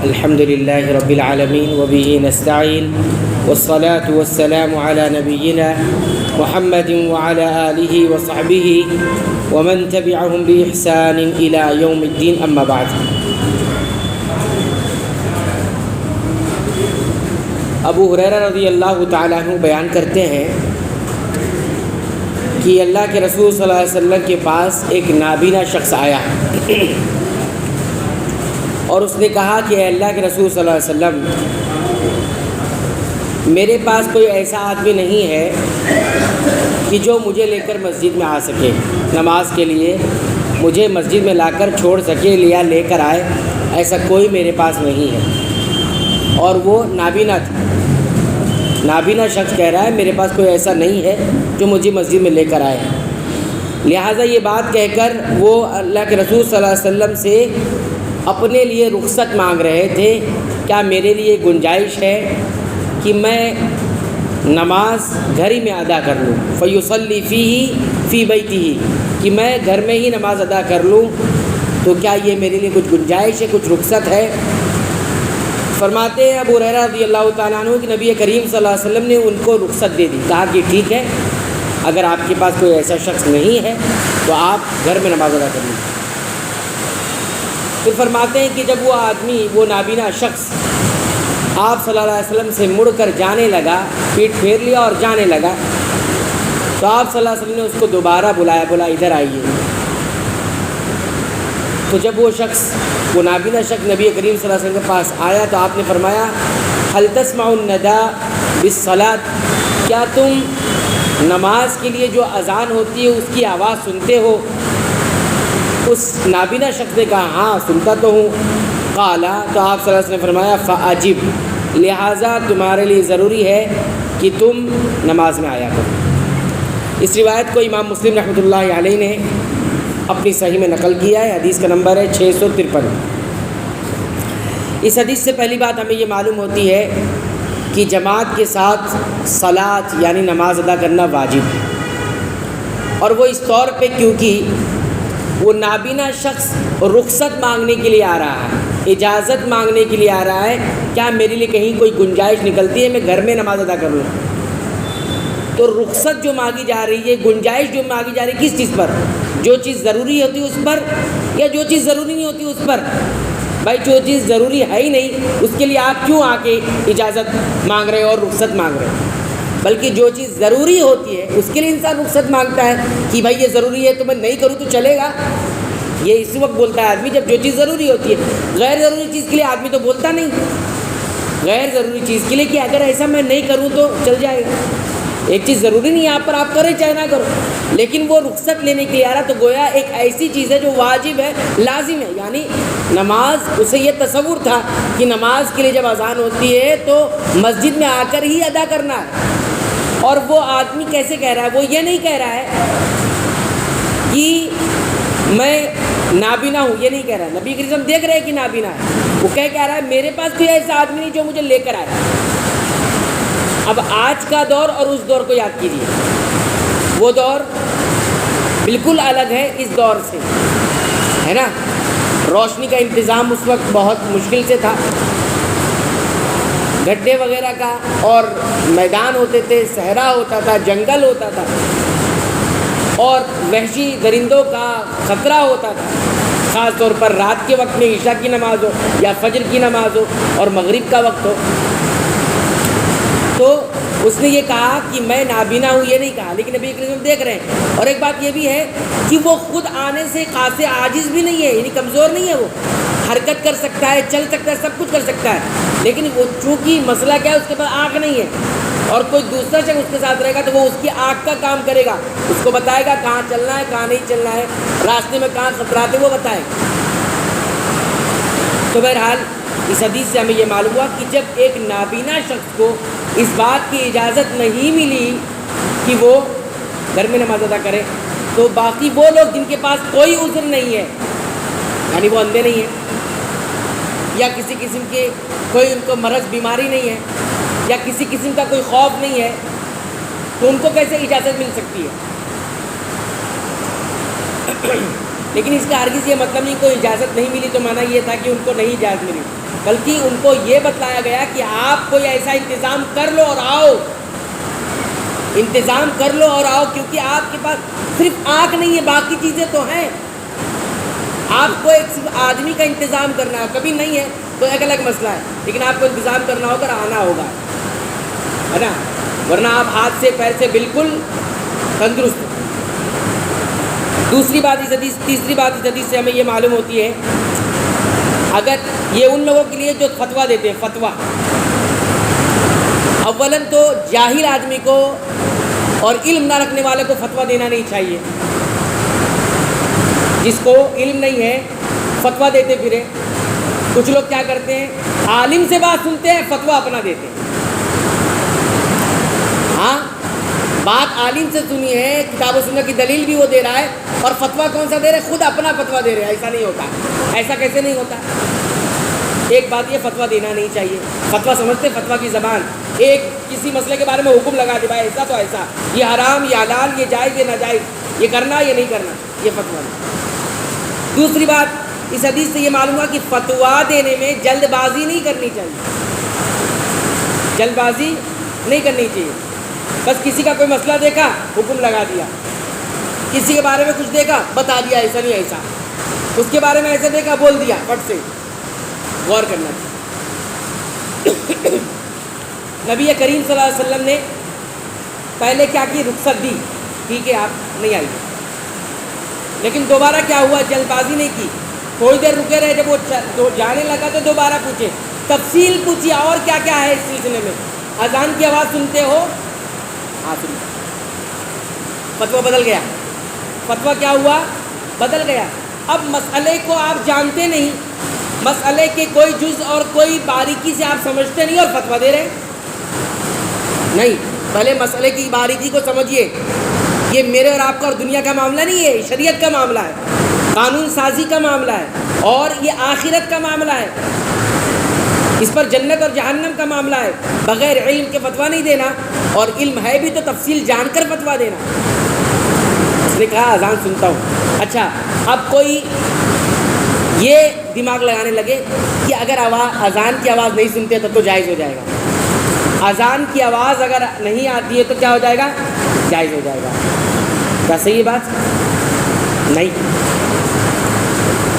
الحمد لله رب العالمين وبه نستعين والصلاة والسلام على نبينا محمد وعلى آله وصحبه ومن تبعهم بإحسان إلى يوم الدين أما بعد. ابو ہریرہ رضی اللہ تعالیٰ عنہ بیان کرتے ہیں کہ اللہ کے رسول صلی اللہ علیہ وسلم کے پاس ایک نابینا شخص آیا اور اس نے کہا کہ اے اللہ کے رسول صلی اللہ علیہ وسلم، میرے پاس کوئی ایسا آدمی نہیں ہے کہ جو مجھے لے کر مسجد میں آ سکے، نماز کے لیے مجھے مسجد میں لا کر چھوڑ سکے یا لے کر آئے، ایسا کوئی میرے پاس نہیں ہے. اور وہ نابینا تھا. نابینا شخص کہہ رہا ہے میرے پاس کوئی ایسا نہیں ہے جو مجھے مسجد میں لے کر آئے. لہٰذا یہ بات کہہ کر وہ اللہ کے رسول صلی اللہ علیہ وسلم سے اپنے لیے رخصت مانگ رہے تھے. کیا میرے لیے گنجائش ہے کہ میں نماز گھر ہی میں ادا کر لوں، فیصلی فی بیتہ، کہ میں گھر میں ہی نماز ادا کر لوں، تو کیا یہ میرے لیے کچھ گنجائش ہے، کچھ رخصت ہے؟ فرماتے ہیں ابو ہریرہ رضی اللہ تعالیٰ عنہ کہ نبی کریم صلی اللہ علیہ وسلم نے ان کو رخصت دے دی. کہا کہ ٹھیک ہے، اگر آپ کے پاس کوئی ایسا شخص نہیں ہے تو آپ گھر میں نماز ادا کر لیں. پھر فرماتے ہیں کہ جب وہ آدمی، وہ نابینا شخص آپ صلی اللہ علیہ وسلم سے مڑ کر جانے لگا، پیٹھ پھیر لیا اور جانے لگا، تو آپ صلی اللہ علیہ وسلم نے اس کو دوبارہ بلایا، بولا ادھر آئیے. تو جب وہ شخص، وہ نابینا شخص نبی کریم صلی اللہ علیہ وسلم کے پاس آیا تو آپ نے فرمایا هل تسمع النداء بالصلاة، کیا تم نماز کے لیے جو اذان ہوتی ہے اس کی آواز سنتے ہو؟ اس نابینا شخص نے کہا ہاں سنتا تو ہوں. قالا، تو آپ صلی اللہ علیہ وسلم نے فرمایا فاجب، لہٰذا تمہارے لیے ضروری ہے کہ تم نماز میں آیا کرو. اس روایت کو امام مسلم رحمۃ اللہ علیہ نے اپنی صحیح میں نقل کیا ہے. حدیث کا نمبر ہے 653. اس حدیث سے پہلی بات ہمیں یہ معلوم ہوتی ہے کہ جماعت کے ساتھ صلاۃ یعنی نماز ادا کرنا واجب ہے. اور وہ اس طور پہ کیونکہ وہ نابینا شخص رخصت مانگنے کے لیے آ رہا ہے، اجازت مانگنے کے لیے آ رہا ہے، کیا میرے لیے کہیں کوئی گنجائش نکلتی ہے میں گھر میں نماز ادا کر لوں؟ تو رخصت جو مانگی جا رہی ہے، گنجائش جو مانگی جا رہی ہے، کس چیز پر؟ جو چیز ضروری ہوتی ہے اس پر، یا جو چیز ضروری نہیں ہوتی اس پر؟ بھائی جو چیز ضروری ہے ہی نہیں اس کے لیے آپ کیوں آ کے اجازت مانگ رہے اور رخصت مانگ رہے ہیں؟ بلکہ جو چیز ضروری ہوتی ہے اس کے لیے انسان رخصت مانگتا ہے کہ بھائی یہ ضروری ہے تو میں نہیں کروں تو چلے گا. یہ اس وقت بولتا ہے آدمی جب جو چیز ضروری ہوتی ہے. غیر ضروری چیز کے لیے آدمی تو بولتا نہیں. غیر ضروری چیز کے لیے کہ اگر ایسا میں نہیں کروں تو چل جائے گا. ایک چیز ضروری نہیں ہے آپ پر، آپ کریں چاہے نہ کرو، لیکن وہ رخصت لینے کے لیے آ رہا تو گویا ایک ایسی چیز ہے جو واجب ہے، لازم ہے. یعنی نماز، اسے یہ تصور تھا کہ نماز کے لیے جب اذان ہوتی ہے تو مسجد میں آ کر ہی ادا کرنا ہے. اور وہ آدمی کیسے کہہ رہا ہے؟ وہ یہ نہیں کہہ رہا ہے کہ میں نابینا ہوں، یہ نہیں کہہ رہا ہے. نبی کریم دیکھ رہے ہیں کہ نابینا ہے، وہ کہہ رہا ہے میرے پاس کوئی ایسا آدمی نہیں جو مجھے لے کر آئے. اب آج کا دور اور اس دور کو یاد کیجیے. وہ دور بالکل الگ ہے اس دور سے، ہے نا. روشنی کا انتظام اس وقت بہت مشکل سے تھا، گڈھے وغیرہ کا اور میدان ہوتے تھے، صحرا ہوتا تھا، جنگل ہوتا تھا، اور وحشی درندوں کا خطرہ ہوتا تھا. خاص طور پر رات کے وقت میں عشاء کی نماز ہو یا فجر کی نماز ہو اور مغرب کا وقت ہو. تو اس نے یہ کہا کہ میں نابینا ہوں، یہ نہیں کہا، لیکن نبی کریم دیکھ رہے ہیں. اور ایک بات یہ بھی ہے کہ وہ خود آنے سے خاصے عاجز بھی نہیں ہے، یعنی کمزور نہیں ہے. وہ حرکت کر سکتا ہے، چل سکتا ہے، سب کچھ کر سکتا ہے، لیکن وہ چونکہ مسئلہ کیا ہے، اس کے پاس آنکھ نہیں ہے. اور کوئی دوسرا شخص اس کے ساتھ رہے گا تو وہ اس کی آنکھ کا کام کرے گا، اس کو بتائے گا کہاں چلنا ہے، کہاں نہیں چلنا ہے، راستے میں کہاں خطرات ہے وہ بتائے گا. تو بہرحال اس حدیث سے ہمیں یہ معلوم ہوا کہ جب ایک نابینا شخص کو اس بات کی اجازت نہیں ملی کہ وہ گھر میں نماز ادا کرے، تو باقی وہ لوگ جن کے پاس کوئی عذر نہیں ہے، یعنی وہ اندھے نہیں ہیں یا کسی قسم کے کوئی ان کو مرض بیماری نہیں ہے یا کسی قسم کا کوئی خوف نہیں ہے، تو ان کو کیسے اجازت مل سکتی ہے؟ لیکن اس کا ہرگز یہ مطلب نہیں کوئی اجازت نہیں ملی تو مانا یہ تھا کہ ان کو نہیں اجازت ملی. بلکہ ان کو یہ بتلایا گیا کہ آپ کوئی ایسا انتظام کر لو اور آؤ، انتظام کر لو اور آؤ، کیونکہ آپ کے پاس صرف آنکھ نہیں ہے، باقی چیزیں تو ہیں۔ آپ کو ایک صرف آدمی کا انتظام کرنا ہے، کبھی نہیں ہے تو ایک الگ مسئلہ ہے، لیکن آپ کو انتظام کرنا ہوگا اور آنا ہوگا، ہے نا، ورنہ آپ ہاتھ سے پیر سے بالکل تندرست ہو۔ تیسری بات اس حدیث سے ہمیں یہ معلوم ہوتی ہے، اگر یہ ان لوگوں کے لیے جو فتویٰ دیتے ہیں، فتویٰ اولاً تو جاہل آدمی کو اور علم نہ رکھنے والے کو فتویٰ دینا نہیں چاہیے۔ جس کو علم نہیں ہے فتویٰ دیتے پھرے، کچھ لوگ کیا کرتے ہیں، عالم سے بات سنتے ہیں، فتویٰ اپنا دیتے ہیں۔ ہاں، بات عالم سے سنی ہے، کتاب و سنت کی دلیل بھی وہ دے رہا ہے، اور فتویٰ کون سا دے رہا ہے؟ خود اپنا فتویٰ دے رہے ہیں۔ ایسا نہیں ہوتا، ایسا کیسے نہیں ہوتا؟ ایک بات یہ، فتویٰ دینا نہیں چاہیے۔ فتویٰ سمجھتے، فتویٰ کی زبان، ایک کسی مسئلے کے بارے میں حکم لگا دے، بھائی ایسا تو ایسا، یہ حرام، یہ حلال، یہ جائز، یہ ناجائز، یہ کرنا، یہ نہیں کرنا، یہ فتویٰ نہیں۔ دوسری بات اس حدیث سے یہ معلوم ہوا کہ فتویٰ دینے میں جلد بازی نہیں کرنی چاہیے، جلد بازی نہیں کرنی چاہیے۔ بس کسی کا کوئی مسئلہ دیکھا، حکم لگا دیا، کسی کے بارے میں کچھ دیکھا، بتا دیا ایسا نہیں ایسا، اس کے بارے میں ایسا دیکھا، بول دیا، فٹ سے۔ غور کرنا چاہیے۔ نبی کریم صلی اللہ علیہ وسلم نے پہلے کیا کی؟ رخصت دی، ٹھیک ہے آپ نہیں آئیے، لیکن دوبارہ کیا ہوا؟ جلد بازی نہیں کی، تھوڑی دیر رکے رہے، جب وہ جانے لگا تو دوبارہ پوچھے، تفصیل پوچھی، اور کیا کیا ہے اس سلسلے میں؟ اذان کی آواز سنتے ہو؟ ہاں سنتے۔ فتویٰ بدل گیا، فتویٰ کیا ہوا؟ بدل گیا۔ اب مسئلے کو آپ جانتے نہیں، مسئلے کے کوئی جز اور کوئی باریکی سے آپ سمجھتے نہیں اور فتویٰ دے رہے نہیں۔ پہلے مسئلے کی باریکی کو سمجھیے، یہ میرے اور آپ کا اور دنیا کا معاملہ نہیں ہے، شریعت کا معاملہ ہے، قانون سازی کا معاملہ ہے، اور یہ آخرت کا معاملہ ہے، اس پر جنت اور جہنم کا معاملہ ہے۔ بغیر علم کے فتویٰ نہیں دینا، اور علم ہے بھی تو تفصیل جان کر فتویٰ دینا۔ اس نے کہا اذان سنتا ہوں۔ اچھا، اب کوئی یہ دماغ لگانے لگے کہ اگر اذان کی آواز نہیں سنتے تب تو جائز ہو جائے گا، اذان کی آواز اگر نہیں آتی ہے تو کیا ہو جائے گا؟ جائز ہو جائے گا۔ کیا صحیح ہے بات؟ نہیں۔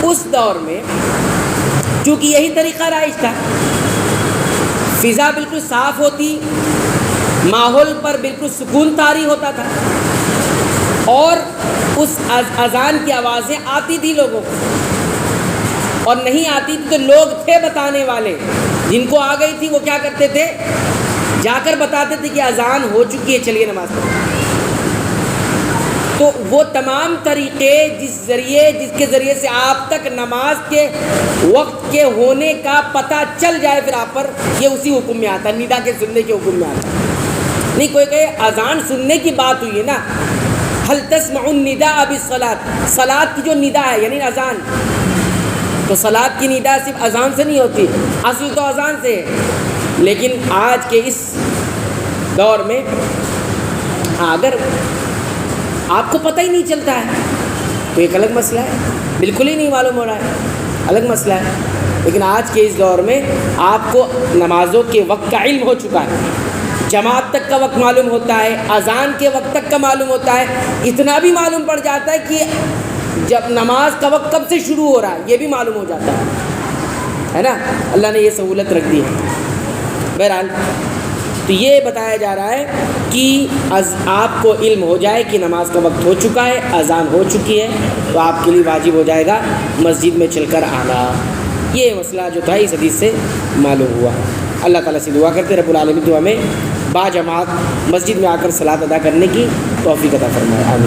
اس دور میں چونکہ یہی طریقہ رائج تھا، فضا بالکل صاف ہوتی، ماحول پر بالکل سکون طاری ہوتا تھا، اور اس اذان کی آوازیں آتی تھی لوگوں کو، اور نہیں آتی تھی تو لوگ تھے بتانے والے، جن کو آ گئی تھی وہ کیا کرتے تھے؟ جا کر بتاتے تھے کہ اذان ہو چکی ہے، چلیے نماز پڑھیں۔ تو وہ تمام طریقے جس کے ذریعے سے آپ تک نماز کے وقت کے ہونے کا پتہ چل جائے، پھر آپ پر یہ اسی حکم میں آتا ہے، ندا کے سننے کے حکم میں آتا ہے۔ نہیں کوئی کہے اذان سننے کی بات ہوئی ہے نا، هل تسمع النداء بالصلاة، صلاۃ کی جو ندا ہے یعنی اذان، تو صلاۃ کی ندا صرف اذان سے نہیں ہوتی، اصل تو اذان سے ہے، لیکن آج کے اس دور میں اگر آپ کو پتہ ہی نہیں چلتا ہے تو ایک الگ مسئلہ ہے، بالکل ہی نہیں معلوم ہو رہا ہے، الگ مسئلہ ہے۔ لیکن آج کے اس دور میں آپ کو نمازوں کے وقت کا علم ہو چکا ہے، جماعت تک کا وقت معلوم ہوتا ہے، اذان کے وقت تک کا معلوم ہوتا ہے، اتنا بھی معلوم پڑ جاتا ہے کہ جب نماز کا وقت کب سے شروع ہو رہا ہے یہ بھی معلوم ہو جاتا ہے نا، اللہ نے یہ سہولت رکھ دی ہے۔ بہرحال تو یہ بتایا جا رہا ہے کہ آپ کو علم ہو جائے کہ نماز کا وقت ہو چکا ہے، اذان ہو چکی ہے، تو آپ کے لیے واجب ہو جائے گا مسجد میں چل کر آنا۔ یہ مسئلہ جو تھا اس حدیث سے معلوم ہوا۔ اللہ تعالیٰ سے دعا کرتے رب العالمین تو ہمیں با جماعت مسجد میں آ کر صلاۃ ادا کرنے کی توفیق عطا فرمائے۔ آمین۔